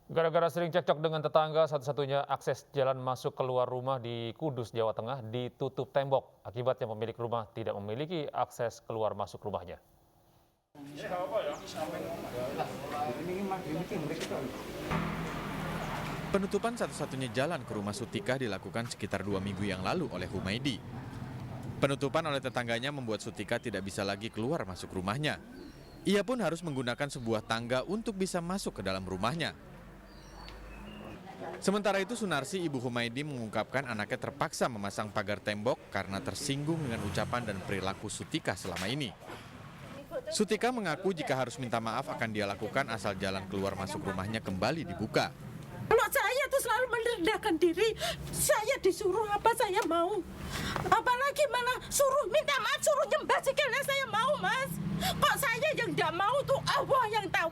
Gara-gara sering cekcok dengan tetangga, satu-satunya akses jalan masuk keluar rumah di Kudus, Jawa Tengah ditutup tembok. Akibatnya pemilik rumah tidak memiliki akses keluar masuk rumahnya. Penutupan satu-satunya jalan ke rumah Sutikah dilakukan sekitar 2 minggu yang lalu oleh Humaidi. Penutupan oleh tetangganya membuat Sutikah tidak bisa lagi keluar masuk rumahnya. Ia pun harus menggunakan sebuah tangga untuk bisa masuk ke dalam rumahnya. Sementara itu Sunarsi, ibu Humaidi, mengungkapkan anaknya terpaksa memasang pagar tembok karena tersinggung dengan ucapan dan perilaku Sutikah selama ini. Sutikah mengaku jika harus minta maaf akan dia lakukan asal jalan keluar masuk rumahnya kembali dibuka. Kalau saya tuh selalu merendahkan diri, saya disuruh apa saya mau. Apalagi malah suruh minta maaf, suruh nyembah sikilnya saya mau, Mas. Kok saya yang tidak mau tuh Allah yang tahu.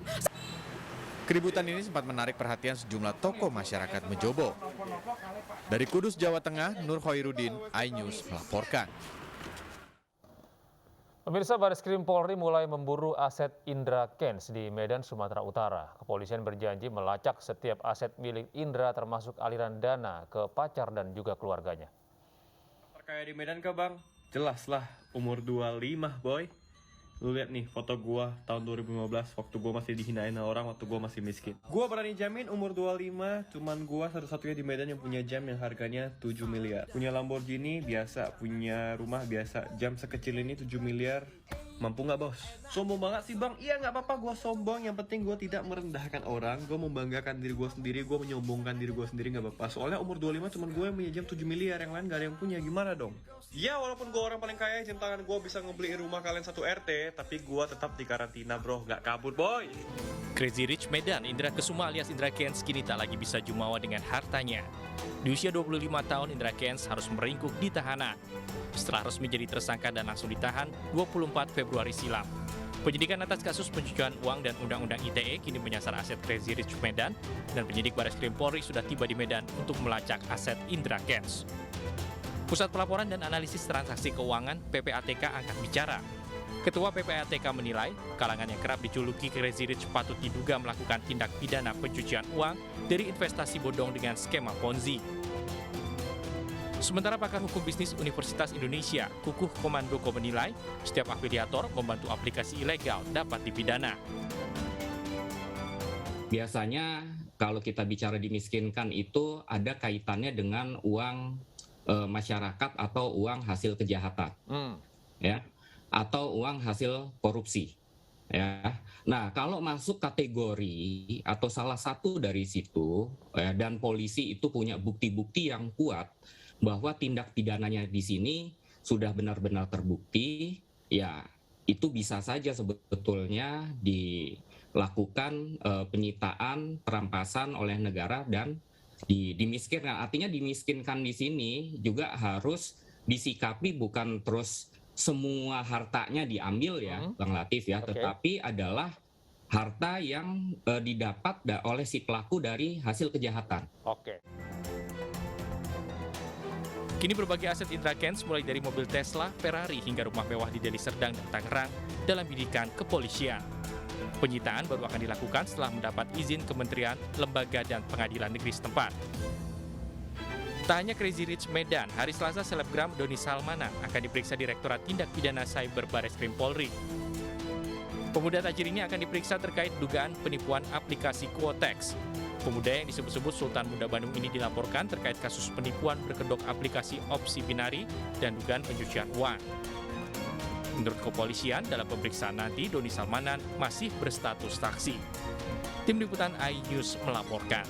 Keributan ini sempat menarik perhatian sejumlah tokoh masyarakat Mejobo. Dari Kudus, Jawa Tengah, Nur Khoirudin, iNews melaporkan. Pemirsa, Bareskrim Polri mulai memburu aset Indra Kents di Medan, Sumatera Utara. Kepolisian berjanji melacak setiap aset milik Indra termasuk aliran dana ke pacar dan juga keluarganya. Terkaya di Medan ke Bang? Jelas lah, umur 25 boy. Lu lihat nih foto gua tahun 2015 waktu gua masih dihinain orang waktu gua masih miskin. Gua berani jamin umur 25 cuman gua satu-satunya di Medan yang punya jam yang harganya 7 miliar. Punya Lamborghini biasa, punya rumah biasa. Jam sekecil ini 7 miliar. Mampu nggak bos? Sombong banget sih bang? Iya nggak apa-apa gue sombong, yang penting gue tidak merendahkan orang. Gue membanggakan diri gue sendiri, gue menyombongkan diri gue sendiri nggak apa-apa. Soalnya umur 25 cuman gue yang punya jam 7 miliar, yang lain gak ada yang punya, gimana dong? Ya walaupun gue orang paling kaya, jam tangan gue bisa ngebeliin rumah kalian satu RT, tapi gue tetap di karantina bro, nggak kabur boy. Crazy Rich Medan, Indra Kesuma alias Indra Kents kini tak lagi bisa jumawa dengan hartanya. Di usia 25 tahun, Indra Kents harus meringkuk di tahanan. Setelah resmi jadi tersangka dan langsung ditahan 24 Februari silam. Penyidikan atas kasus pencucian uang dan Undang-Undang ITE kini menyasar aset Crazy Rich Medan, dan penyidik Bareskrim Polri sudah tiba di Medan untuk melacak aset Indra Kents. Pusat Pelaporan dan Analisis Transaksi Keuangan (PPATK) angkat bicara. Ketua PPATK menilai kalangan yang kerap dijuluki Crazy Rich patut diduga melakukan tindak pidana pencucian uang dari investasi bodong dengan skema Ponzi. Sementara pakar hukum bisnis Universitas Indonesia, Kukuh Komandoko, menilai setiap afiliator membantu aplikasi ilegal dapat dipidana. Biasanya kalau kita bicara dimiskinkan itu ada kaitannya dengan uang masyarakat atau uang hasil kejahatan, ya, atau uang hasil korupsi. Ya, nah kalau masuk kategori atau salah satu dari situ, ya, dan polisi itu punya bukti-bukti yang kuat bahwa tindak pidananya di sini sudah benar-benar terbukti, ya itu bisa saja sebetulnya dilakukan penyitaan, perampasan oleh negara dan dimiskinkan. Artinya dimiskinkan di sini juga harus disikapi bukan terus semua hartanya diambil ya, Bang Latif ya, tetapi adalah harta yang didapat oleh si pelaku dari hasil kejahatan. Kini berbagai aset Indra Kents mulai dari mobil Tesla, Ferrari hingga rumah mewah di Deli Serdang dan Tangerang dalam bidikan kepolisian. Penyitaan baru akan dilakukan setelah mendapat izin kementerian, lembaga, dan pengadilan negeri setempat. Tak hanya Crazy Rich Medan, hari Selasa selebgram Doni Salmanan akan diperiksa Direktorat Tindak Pidana Cyber Bareskrim Polri. Pemuda tajir ini akan diperiksa terkait dugaan penipuan aplikasi Quotex. Pemuda yang disebut-sebut Sultan Muda Bandung ini dilaporkan terkait kasus penipuan berkedok aplikasi opsi binari dan dugaan pencucian uang. Menurut kepolisian, dalam pemeriksaan nanti Doni Salmanan masih berstatus saksi. Tim Liputan iNews melaporkan.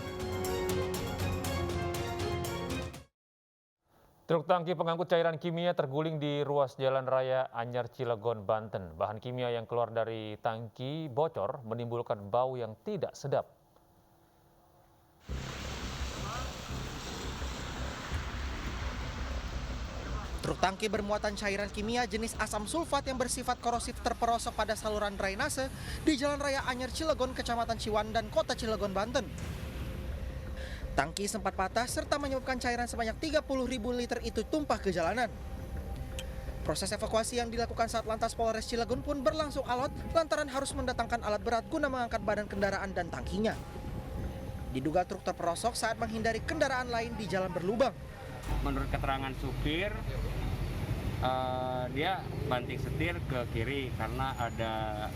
Truk tangki pengangkut cairan kimia terguling di ruas Jalan Raya Anyar Cilegon, Banten. Bahan kimia yang keluar dari tangki bocor menimbulkan bau yang tidak sedap. Truk tangki bermuatan cairan kimia jenis asam sulfat yang bersifat korosif terperosok pada saluran drainase di Jalan Raya Anyar Cilegon, Kecamatan Ciwandan, Kota Cilegon, Banten. Tangki sempat patah serta menyebabkan cairan sebanyak 30.000 liter itu tumpah ke jalanan. Proses evakuasi yang dilakukan saat lantas Polres Cilegon pun berlangsung alot lantaran harus mendatangkan alat berat guna mengangkat badan kendaraan dan tangkinya. Diduga truk terperosok saat menghindari kendaraan lain di jalan berlubang. Menurut keterangan supir, dia banting setir ke kiri karena ada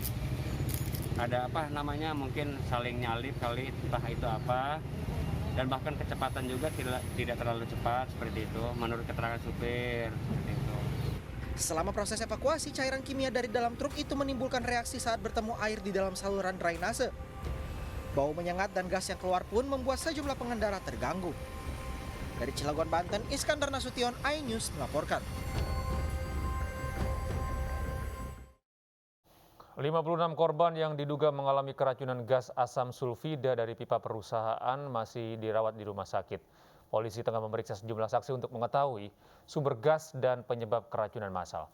apa namanya, mungkin saling nyalip kali, entah itu apa, dan bahkan kecepatan juga tidak terlalu cepat seperti itu menurut keterangan supir seperti itu. Selama proses evakuasi, cairan kimia dari dalam truk itu menimbulkan reaksi saat bertemu air di dalam saluran drainase. Bau menyengat dan gas yang keluar pun membuat sejumlah pengendara terganggu. Dari Cilegon, Banten, Iskandar Nasution, iNews melaporkan. 56 korban yang diduga mengalami keracunan gas asam sulfida dari pipa perusahaan masih dirawat di rumah sakit. Polisi tengah memeriksa sejumlah saksi untuk mengetahui sumber gas dan penyebab keracunan massal.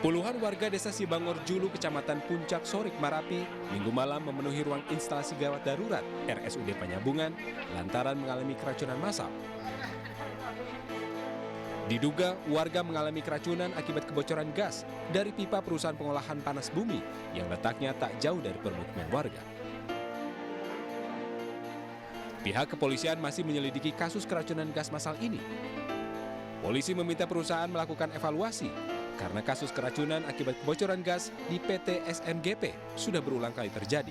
Puluhan warga desa Sibangor Julu, Kecamatan Puncak, Sorik, Marapi, Minggu malam memenuhi ruang instalasi gawat darurat RSUD Penyambungan lantaran mengalami keracunan massal. Diduga warga mengalami keracunan akibat kebocoran gas dari pipa perusahaan pengolahan panas bumi yang letaknya tak jauh dari permukiman warga. Pihak kepolisian masih menyelidiki kasus keracunan gas massal ini. Polisi meminta perusahaan melakukan evaluasi karena kasus keracunan akibat kebocoran gas di PT SMGP sudah berulang kali terjadi.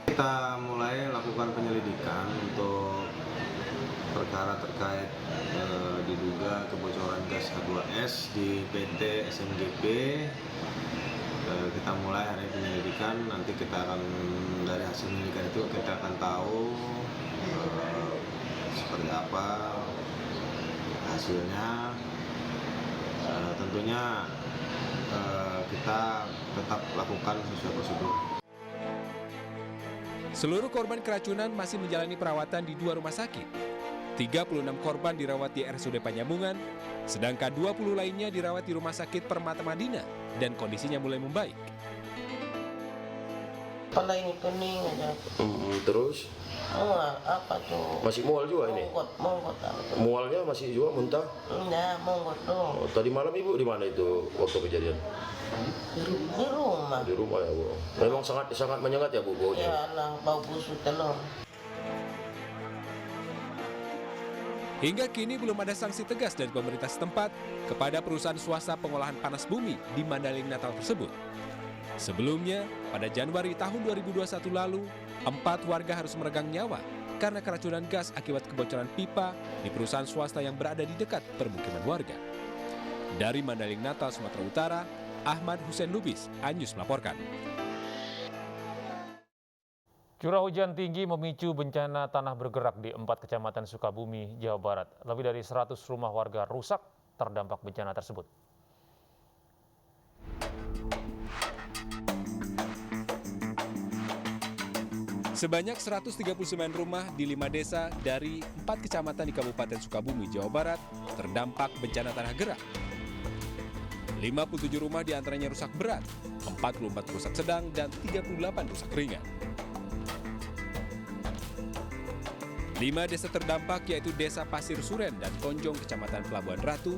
Kita mulai lakukan penyelidikan untuk perkara terkait diduga kebocoran gas H2S di PT SMGP. Kita mulai hari penyelidikan, nanti kita akan dari hasil penyelidikan itu kita akan tahu seperti apa hasilnya. Tentunya kita tetap lakukan sesuai prosedur. Seluruh korban keracunan masih menjalani perawatan di 2 rumah sakit. 36 korban dirawat di RSUD Penyambungan, sedangkan 20 lainnya dirawat di Rumah Sakit Permata Madinah dan kondisinya mulai membaik. Kepala ini pening aja. Terus? Apa tuh? Masih mual juga ini? Monggot. Mualnya masih juga muntah? Enggak, monggot tuh. Tadi malam ibu di mana itu waktu kejadian? Di rumah. Di rumah ya bu. Memang sangat menyengat ya bu baunya? Ya lah, bau busuk telur. Hingga kini belum ada sanksi tegas dari pemerintah setempat kepada perusahaan swasta pengolahan panas bumi di Mandailing Natal tersebut. Sebelumnya, pada Januari tahun 2021 lalu, 4 warga harus meregang nyawa karena keracunan gas akibat kebocoran pipa di perusahaan swasta yang berada di dekat permukiman warga. Dari Mandailing Natal, Sumatera Utara, Ahmad Hussein Lubis, iNews melaporkan. Curah hujan tinggi memicu bencana tanah bergerak di 4 kecamatan Sukabumi, Jawa Barat. Lebih dari 100 rumah warga rusak terdampak bencana tersebut. Sebanyak 139 rumah di 5 desa dari 4 kecamatan di Kabupaten Sukabumi, Jawa Barat terdampak bencana tanah gerak. 57 rumah diantaranya rusak berat, 44 rusak sedang, dan 38 rusak ringan. 5 desa terdampak yaitu Desa Pasir Suren dan Konjong, Kecamatan Pelabuhan Ratu,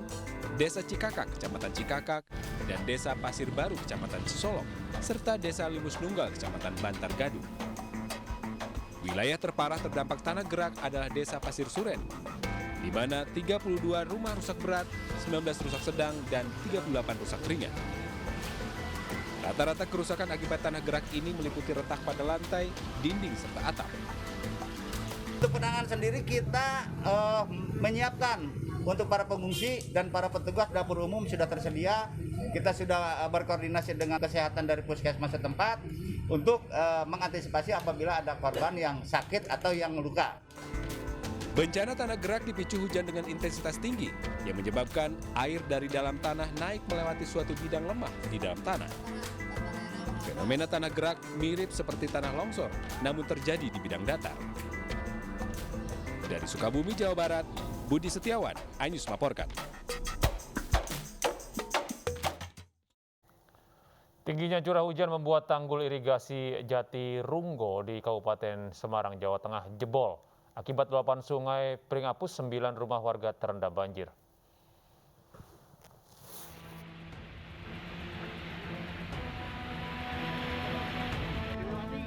Desa Cikakak, Kecamatan Cikakak, dan Desa Pasir Baru, Kecamatan Cisolok, serta Desa Limus Nunggal, Kecamatan Bantar Gadung. Wilayah terparah terdampak tanah gerak adalah Desa Pasir Suren, di mana 32 rumah rusak berat, 19 rusak sedang, dan 38 rusak ringan. Rata-rata kerusakan akibat tanah gerak ini meliputi retak pada lantai, dinding, serta atap. Untuk penanganan sendiri kita menyiapkan untuk para pengungsi dan para petugas dapur umum sudah tersedia. Kita sudah berkoordinasi dengan kesehatan dari puskesmas setempat untuk mengantisipasi apabila ada korban yang sakit atau yang luka. Bencana tanah gerak dipicu hujan dengan intensitas tinggi yang menyebabkan air dari dalam tanah naik melewati suatu bidang lemah di dalam tanah. Fenomena tanah gerak mirip seperti tanah longsor, namun terjadi di bidang datar. Dari Sukabumi, Jawa Barat, Budi Setiawan, iNews melaporkan. Tingginya curah hujan membuat tanggul irigasi Jatirunggo di Kabupaten Semarang, Jawa Tengah jebol. Akibat luapan sungai Pringapus, 9 rumah warga terendam banjir.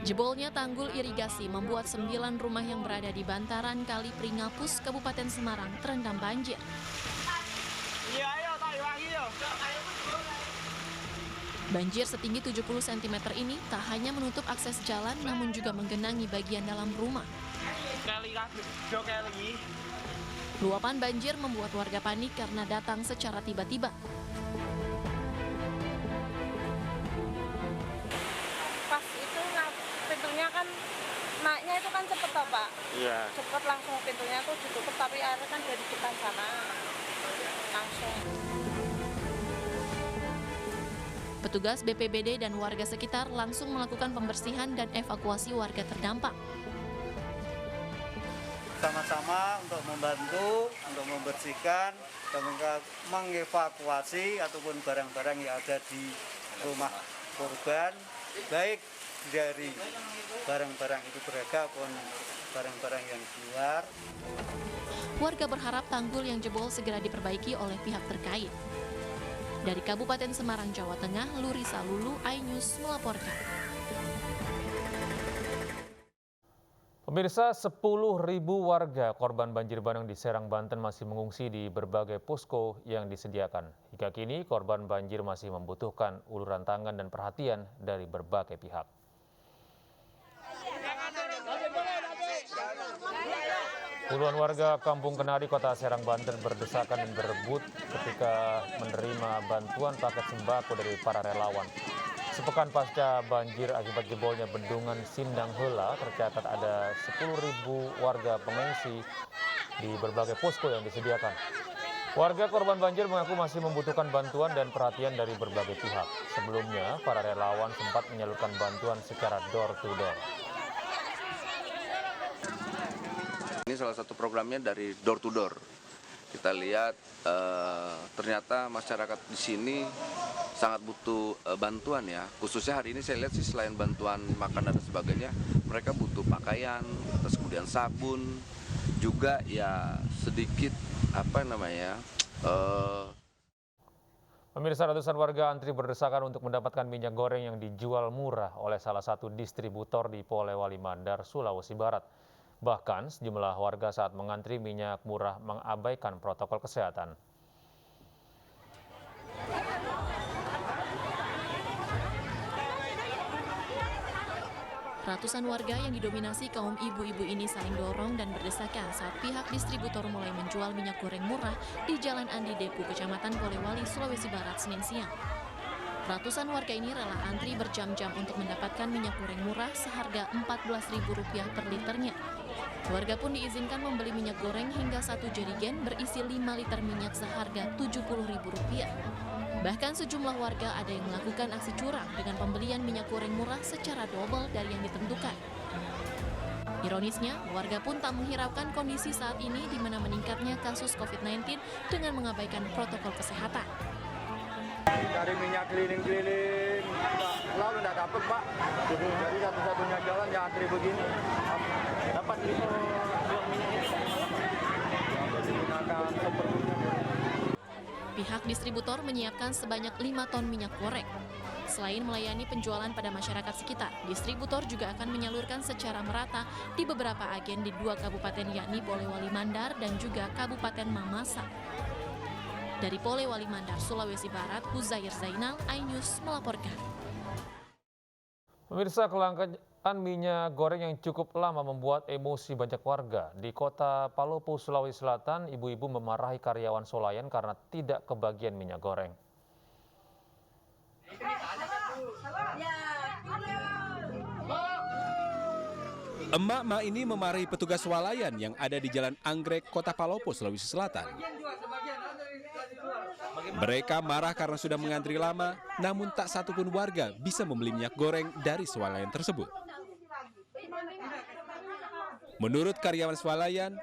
Jebolnya tanggul irigasi membuat 9 rumah yang berada di bantaran Kali Pringapus, Kabupaten Semarang terendam banjir. Banjir setinggi 70 cm ini tak hanya menutup akses jalan, namun juga menggenangi bagian dalam rumah. Luapan banjir membuat warga panik karena datang secara tiba-tiba. Pas itu pintunya kan naiknya itu kan cepet toh Pak. Iya. Cepet langsung pintunya tuh ditutup, tapi airnya kan dari depan sana langsung. Petugas BPBD dan warga sekitar langsung melakukan pembersihan dan evakuasi warga terdampak. Sama-sama untuk membantu, untuk membersihkan, dan mengevakuasi ataupun barang-barang yang ada di rumah korban, baik dari barang-barang itu berharga maupun barang-barang yang keluar. Warga berharap tanggul yang jebol segera diperbaiki oleh pihak terkait. Dari Kabupaten Semarang, Jawa Tengah, Lurisa Lulu, iNews melaporkan. Pemirsa, 10.000 warga korban banjir bandang di Serang, Banten masih mengungsi di berbagai posko yang disediakan. Hingga kini, korban banjir masih membutuhkan uluran tangan dan perhatian dari berbagai pihak. Puluhan warga Kampung Kenari, Kota Serang, Banten berdesakan dan berebut ketika menerima bantuan paket sembako dari para relawan. Sepekan pasca banjir akibat jebolnya bendungan Sindang Heula, tercatat ada 10.000 warga pengungsi di berbagai posko yang disediakan. Warga korban banjir mengaku masih membutuhkan bantuan dan perhatian dari berbagai pihak. Sebelumnya, para relawan sempat menyalurkan bantuan secara door-to-door. Ini salah satu programnya dari door to door. Kita lihat ternyata masyarakat di sini sangat butuh bantuan ya. Khususnya hari ini saya lihat sih selain bantuan makanan dan sebagainya, mereka butuh pakaian, terus kemudian sabun, juga ya sedikit Pemirsa, ratusan warga antri berdesakan untuk mendapatkan minyak goreng yang dijual murah oleh salah satu distributor di Polewali Mandar, Sulawesi Barat. Bahkan sejumlah warga saat mengantri minyak murah mengabaikan protokol kesehatan. Ratusan warga yang didominasi kaum ibu-ibu ini saling dorong dan berdesakan saat pihak distributor mulai menjual minyak goreng murah di Jalan Andi Depu, Kecamatan Polewali, Sulawesi Barat, Senin siang. Ratusan warga ini rela antri berjam-jam untuk mendapatkan minyak goreng murah seharga Rp14.000 per liternya. Warga pun diizinkan membeli minyak goreng hingga 1 jerigen berisi 5 liter minyak seharga Rp70.000. Bahkan sejumlah warga ada yang melakukan aksi curang dengan pembelian minyak goreng murah secara double dari yang ditentukan. Ironisnya, warga pun tak menghiraukan kondisi saat ini di mana meningkatnya kasus COVID-19 dengan mengabaikan protokol kesehatan. Cari minyak keliling-keliling, lalu tidak dapat Pak. Jadi satu-satunya jalan ya antri begini. Dapat itu digunakan seperlunya. Pihak distributor menyiapkan sebanyak 5 ton minyak goreng. Selain melayani penjualan pada masyarakat sekitar, distributor juga akan menyalurkan secara merata di beberapa agen di 2 kabupaten yakni Polewali Mandar dan juga Kabupaten Mamasa. Dari Polewali Mandar, Sulawesi Barat, Huzair Zainal, iNews melaporkan. Pemirsa, kelangkaan minyak goreng yang cukup lama membuat emosi banyak warga. Di Kota Palopo, Sulawesi Selatan, ibu-ibu memarahi karyawan Solayan karena tidak kebagian minyak goreng. Emak-emak ini memarahi petugas swalayan yang ada di Jalan Anggrek, Kota Palopo, Sulawesi Selatan. Mereka marah karena sudah mengantri lama, namun tak satupun warga bisa membeli minyak goreng dari swalayan tersebut. Menurut karyawan swalayan,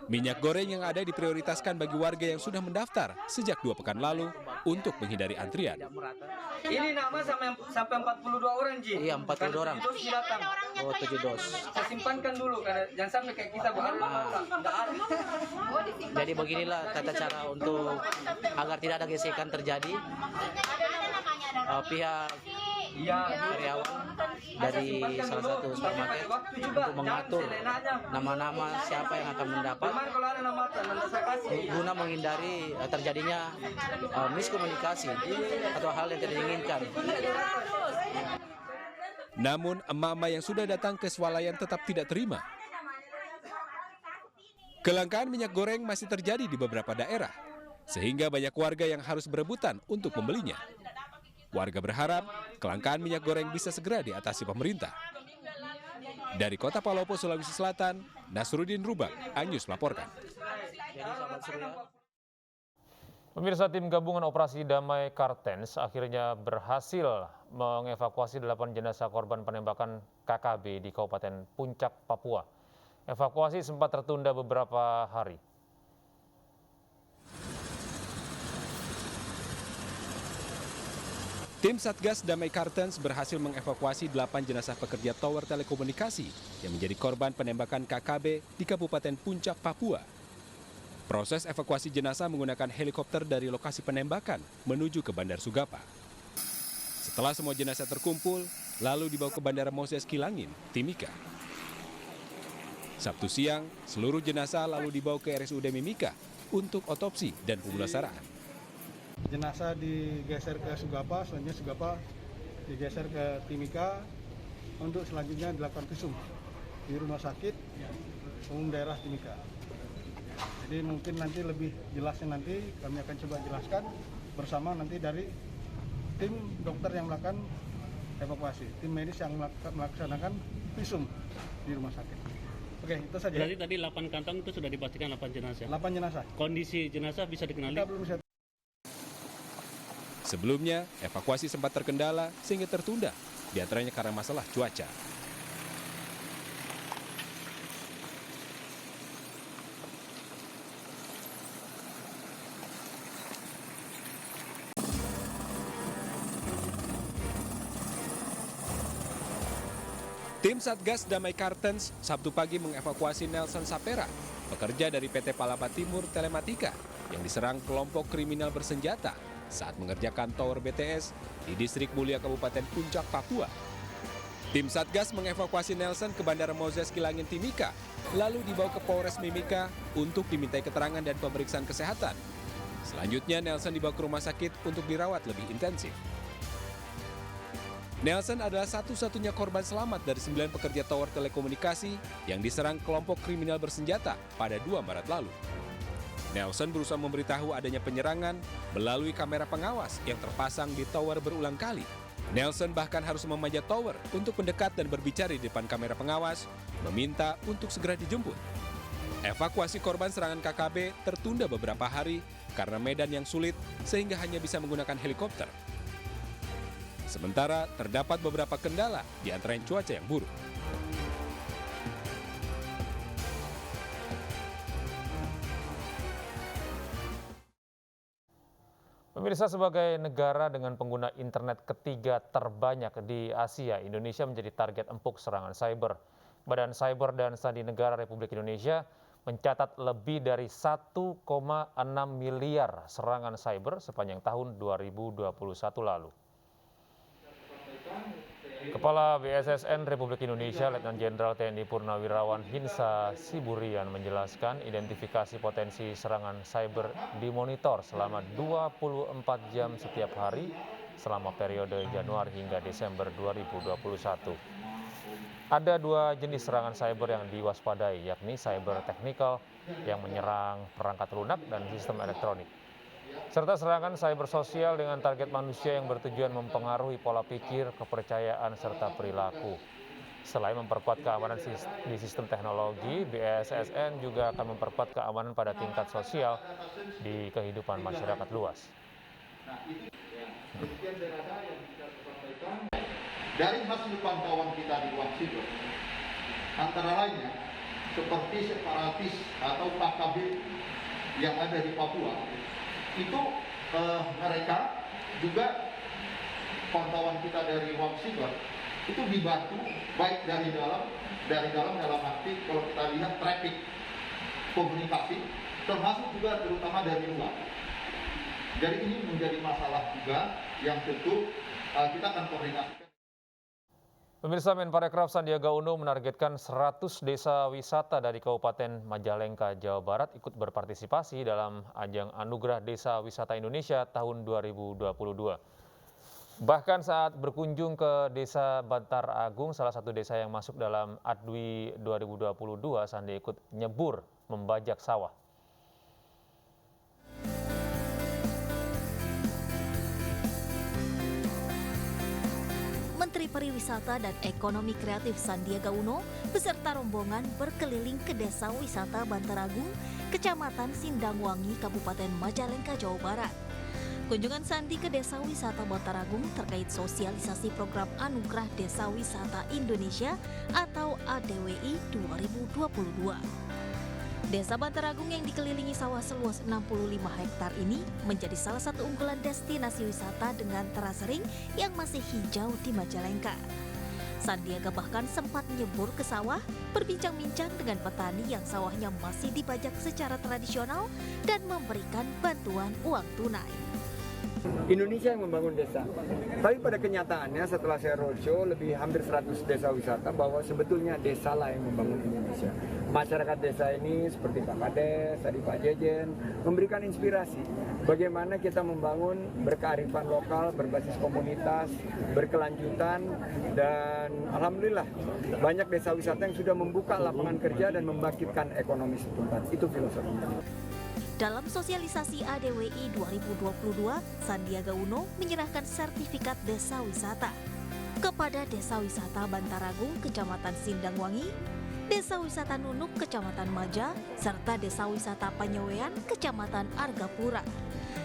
minyak goreng yang ada diprioritaskan bagi warga yang sudah mendaftar sejak 2 pekan lalu untuk menghindari antrian. Ini nama sampai 42 orang, Ji. Iya, 42 orang. 7 dos datang. Oh, 7 dos. Saya simpankan dulu, karena jangan sampai kayak kita Jadi beginilah tata cara untuk agar tidak ada gesekan terjadi. Pihak karyawan dari salah satu supermarket untuk mengatur nama-nama siapa yang akan mendapat guna menghindari terjadinya miskomunikasi atau hal yang tidak diinginkan. Namun emak-emak yang sudah datang ke swalayan tetap tidak terima. Kelangkaan minyak goreng masih terjadi di beberapa daerah, sehingga banyak warga yang harus berebutan untuk membelinya. Warga berharap kelangkaan minyak goreng bisa segera diatasi pemerintah. Dari Kota Palopo, Sulawesi Selatan, Nasruddin Rubak, Anyus melaporkan. Pemirsa, tim gabungan operasi damai Kartens akhirnya berhasil mengevakuasi 8 jenazah korban penembakan KKB di Kabupaten Puncak, Papua. Evakuasi sempat tertunda beberapa hari. Tim Satgas Damai Kartens berhasil mengevakuasi 8 jenazah pekerja tower telekomunikasi yang menjadi korban penembakan KKB di Kabupaten Puncak, Papua. Proses evakuasi jenazah menggunakan helikopter dari lokasi penembakan menuju ke Bandar Sugapa. Setelah semua jenazah terkumpul, lalu dibawa ke Bandara Moses Kilangin, Timika. Sabtu siang, seluruh jenazah lalu dibawa ke RSUD Mimika untuk otopsi dan pemulasaran. Jenazah digeser ke Sugapa, selanjutnya Sugapa digeser ke Timika untuk selanjutnya dilakukan visum di Rumah Sakit Umum Daerah Timika. Jadi mungkin nanti lebih jelasnya nanti kami akan coba jelaskan bersama nanti dari tim dokter yang melakukan evakuasi, tim medis yang melaksanakan visum di rumah sakit. Oke, itu saja. Berarti tadi 8 kantong itu sudah dipastikan 8 jenazah? 8 jenazah. Kondisi jenazah bisa dikenali? Kita belum bisa. Sebelumnya, evakuasi sempat terkendala sehingga tertunda, diantaranya karena masalah cuaca. Tim Satgas Damai Kartens Sabtu pagi mengevakuasi Nelson Sapera, pekerja dari PT Palapa Timur Telematika yang diserang kelompok kriminal bersenjata saat mengerjakan tower BTS di Distrik Mulia Kabupaten Puncak, Papua. Tim Satgas mengevakuasi Nelson ke Bandara Moses Kilangin, Timika, lalu dibawa ke Polres Mimika untuk dimintai keterangan dan pemeriksaan kesehatan. Selanjutnya Nelson dibawa ke rumah sakit untuk dirawat lebih intensif. Nelson adalah satu-satunya korban selamat dari 9 pekerja tower telekomunikasi yang diserang kelompok kriminal bersenjata pada 2 Maret lalu. Nelson berusaha memberitahu adanya penyerangan melalui kamera pengawas yang terpasang di tower berulang kali. Nelson bahkan harus memanjat tower untuk mendekat dan berbicara di depan kamera pengawas, meminta untuk segera dijemput. Evakuasi korban serangan KKB tertunda beberapa hari karena medan yang sulit sehingga hanya bisa menggunakan helikopter. Sementara terdapat beberapa kendala, di antaranya cuaca yang buruk. Pemirsa, sebagai negara dengan pengguna internet ketiga terbanyak di Asia, Indonesia menjadi target empuk serangan cyber. Badan Cyber dan Sandi Negara Republik Indonesia mencatat lebih dari 1,6 miliar serangan cyber sepanjang tahun 2021 lalu. Kepala BSSN Republik Indonesia, Letnan Jenderal TNI Purnawirawan Hinsa Siburian menjelaskan identifikasi potensi serangan cyber dimonitor selama 24 jam setiap hari selama periode Januari hingga Desember 2021. Ada 2 jenis serangan cyber yang diwaspadai, yakni cyber teknikal yang menyerang perangkat lunak dan sistem elektronik, serta serangan cyber sosial dengan target manusia yang bertujuan mempengaruhi pola pikir, kepercayaan, serta perilaku. Selain memperkuat keamanan di sistem teknologi, BSSN juga akan memperkuat keamanan pada tingkat sosial di kehidupan masyarakat luas. Dari hasil pantauan kita di ruang siber, antara lainnya seperti separatis atau KKB yang ada di Papua, itu mereka juga pantauan kita dari Wapsiber itu dibantu baik dari dalam arti kalau kita lihat traffic komunikasi termasuk juga terutama dari luar. Jadi ini menjadi masalah juga yang tentu kita akan koordinasikan. Pemirsa, Menparekraf Sandiaga Uno menargetkan 100 desa wisata dari Kabupaten Majalengka, Jawa Barat ikut berpartisipasi dalam ajang Anugerah Desa Wisata Indonesia tahun 2022. Bahkan saat berkunjung ke Desa Bantar Agung, salah satu desa yang masuk dalam ADWI 2022, Sandi ikut nyebur membajak sawah. Menteri Pariwisata dan Ekonomi Kreatif Sandiaga Uno beserta rombongan berkeliling ke Desa Wisata Bantar Agung, Kecamatan Sindangwangi, Kabupaten Majalengka, Jawa Barat. Kunjungan Sandi ke Desa Wisata Bantar Agung terkait sosialisasi program Anugerah Desa Wisata Indonesia atau ADWI 2022. Desa Bantar Agung yang dikelilingi sawah seluas 65 hektar ini menjadi salah satu unggulan destinasi wisata dengan terasering yang masih hijau di Majalengka. Sandiaga bahkan sempat nyebur ke sawah, berbincang-bincang dengan petani yang sawahnya masih dibajak secara tradisional dan memberikan bantuan uang tunai. Indonesia yang membangun desa. Tapi pada kenyataannya setelah saya roadshow lebih hampir 100 desa wisata bahwa sebetulnya desa lah yang membangun Indonesia. Masyarakat desa ini seperti Pak Kades, tadi Pak Jejen, memberikan inspirasi bagaimana kita membangun berkearifan lokal, berbasis komunitas, berkelanjutan, dan alhamdulillah banyak desa wisata yang sudah membuka lapangan kerja dan membangkitkan ekonomi setempat. Itu filosofinya. Dalam sosialisasi ADWI 2022, Sandiaga Uno menyerahkan sertifikat desa wisata kepada Desa Wisata Bantar Agung, Kecamatan Sindangwangi, Desa Wisata Nunuk, Kecamatan Maja, serta Desa Wisata Panyewean, Kecamatan Argapura.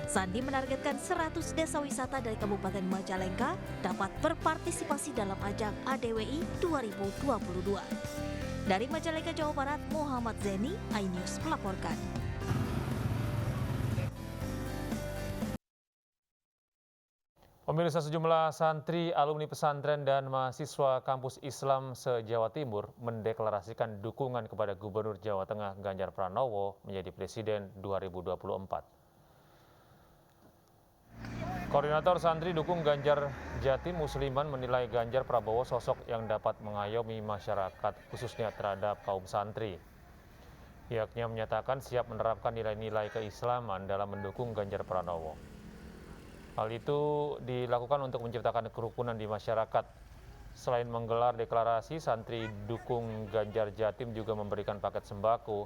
Sandi menargetkan 100 desa wisata dari Kabupaten Majalengka dapat berpartisipasi dalam ajang ADWI 2022. Dari Majalengka, Jawa Barat, Muhammad Zeni, iNews melaporkan. Pemirsa, sejumlah santri, alumni pesantren dan mahasiswa kampus Islam se-Jawa Timur mendeklarasikan dukungan kepada Gubernur Jawa Tengah Ganjar Pranowo menjadi Presiden 2024. Koordinator Santri Dukung Ganjar Jatim Musliman menilai Ganjar Prabowo sosok yang dapat mengayomi masyarakat khususnya terhadap kaum santri. Pihaknya menyatakan siap menerapkan nilai-nilai keislaman dalam mendukung Ganjar Pranowo. Hal itu dilakukan untuk menciptakan kerukunan di masyarakat. Selain menggelar deklarasi, Santri Dukung Ganjar Jatim juga memberikan paket sembako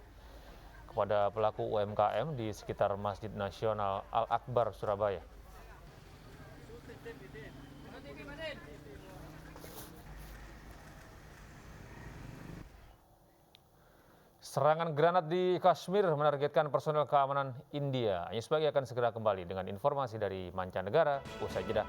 kepada pelaku UMKM di sekitar Masjid Nasional Al-Akbar, Surabaya. Serangan granat di Kashmir menargetkan personel keamanan India. News Pagi akan segera kembali dengan informasi dari mancanegara usai jeda.